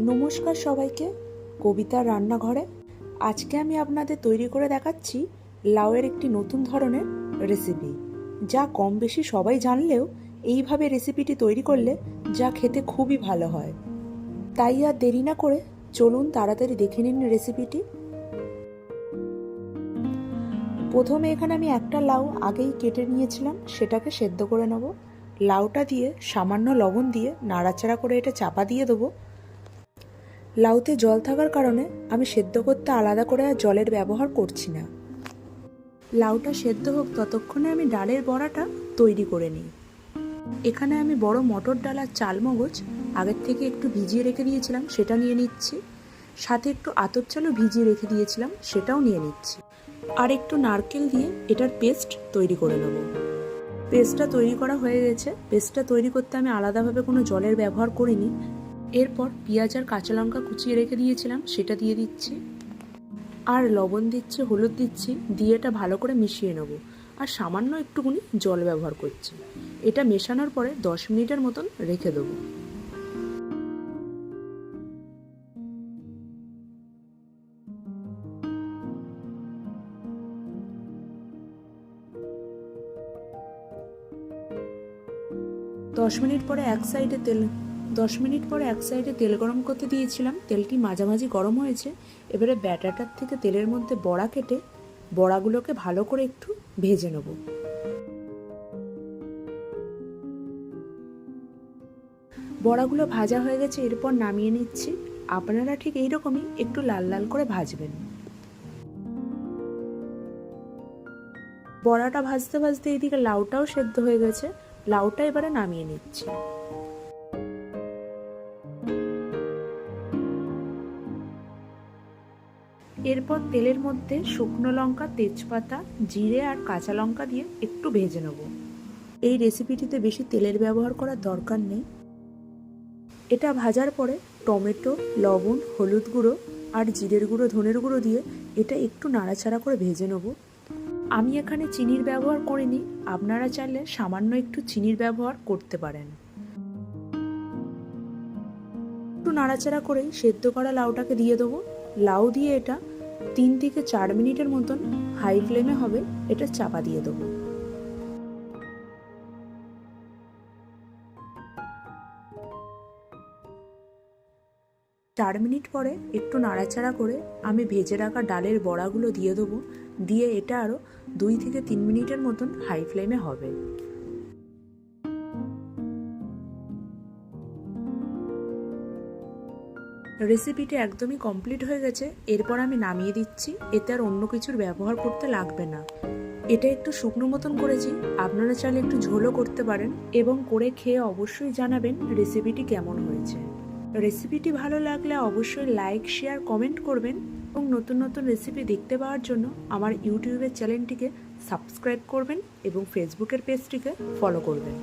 নমস্কার সবাইকে, কবিতার রান্নাঘরে। আজকে আমি আপনাদের তৈরি করে দেখাচ্ছি লাউয়ের একটি নতুন ধরনের রেসিপি, যা কম বেশি সবাই জানলেও এইভাবে রেসিপিটি তৈরি করলে যা খেতে খুবই ভালো হয়। তাই আর দেরি না করে চলুন তাড়াতাড়ি দেখে নিন রেসিপিটি। প্রথমে এখানে আমি একটা লাউ আগেই কেটে নিয়েছিলাম, সেটাকে সেদ্ধ করে নেব। লাউটা দিয়ে সামান্য লবণ দিয়ে নাড়াচাড়া করে এটা চাপা দিয়ে দেবো। লাউতে জল থাকার কারণে আমি সেদ্ধ করতে আলাদা করে আর জলের ব্যবহার করছি না। লাউটা সেদ্ধ হোক ততক্ষণে আমি ডালের বড়াটা তৈরি করে নিই। এখানে আমি বড় মটর ডাল আর চালমগজ আগের থেকে একটু ভিজিয়ে রেখে দিয়েছিলাম, সেটা নিয়ে নিচ্ছি। সাথে একটু আতপ চালও ভিজিয়ে রেখে দিয়েছিলাম, সেটাও নিয়ে নিচ্ছি। আর একটু নারকেল দিয়ে এটার পেস্ট তৈরি করে নেব। পেস্টটা তৈরি করা হয়ে গেছে। পেস্টটা তৈরি করতে আমি আলাদাভাবে কোনো জলের ব্যবহার করিনি। এরপর পেঁয়াজ আর কাঁচা লঙ্কা কুচিয়ে রেখে দিয়েছিলাম, সেটা দিয়ে দিচ্ছি। আর লবণ দিচ্ছি, হলুদ দিচ্ছি, দিয়ে এটা ভালো করে মিশিয়ে নেব। আর সামান্য একটুখানি জল ব্যবহার করছি। এটা মেশানোর পরে 10 মিনিটের মতন রেখে দেবো। দশ মিনিট পরে এক সাইডে তেল গরম করতে দিয়েছিলাম। তেলটি মাঝামাঝি গরম হয়েছে। এবারে ব্যাটারটার থেকে তেলের মধ্যে বড়া কেটে বড়াগুলোকে ভালো করে একটু ভেজে নেব। বড়াগুলো ভাজা হয়ে গেছে, এরপর নামিয়ে নিচ্ছি। আপনারা ঠিক এইরকমই একটু লাল লাল করে ভাজবেন। বড়াটা ভাজতে ভাজতে এইদিকে লাউটাও সেদ্ধ হয়ে গেছে। লাউটা এবারে নামিয়ে নিচ্ছি। এরপর তেলের মধ্যে শুকনো লঙ্কা, তেজপাতা, জিরে আর কাঁচা লঙ্কা দিয়ে একটু ভেজে নেব। এই রেসিপিটিতে বেশি তেলের ব্যবহার করার দরকার নেই। এটা ভাজার পরে টমেটো, লবণ, হলুদ গুঁড়ো আর জিরের গুঁড়ো, ধনের গুঁড়ো দিয়ে এটা একটু নাড়াচাড়া করে ভেজে নেব। আমি এখানে চিনির ব্যবহার করিনি, আপনারা চাইলে সামান্য একটু চিনির ব্যবহার করতে পারেন। একটু নাড়াচাড়া করেই সেদ্ধ করা লাউটাকে দিয়ে দেবো। লাউ দিয়ে এটা 3 থেকে 4 মিনিটের মতন হাই ফ্লেমে হবে, এটা চাপা দিয়ে দেবো। চার মিনিট পরে একটু নাড়াচাড়া করে আমি ভেজে রাখা ডালের বড়াগুলো দিয়ে দেবো। দিয়ে এটা আরও 2 থেকে 3 মিনিটের মতন হাই ফ্লেমে হবে। রেসিপিটি একদমই কমপ্লিট হয়ে গেছে। এরপর আমি নামিয়ে দিচ্ছি। এতে আর অন্য কিছুর ব্যবহার করতে লাগবে না। এটা একটু শুকনো মতন করেছি, আপনারা চাইলে একটু ঝোলও করতে পারেন। এবং করে খেয়ে অবশ্যই জানাবেন রেসিপিটি কেমন হয়েছে। রেসিপিটি ভালো লাগলে অবশ্যই লাইক, শেয়ার, কমেন্ট করবেন। এবং নতুন নতুন রেসিপি দেখতে পাওয়ার জন্য আমার ইউটিউবের চ্যানেলটিকে সাবস্ক্রাইব করবেন এবং ফেসবুকের পেজটিকে ফলো করবেন।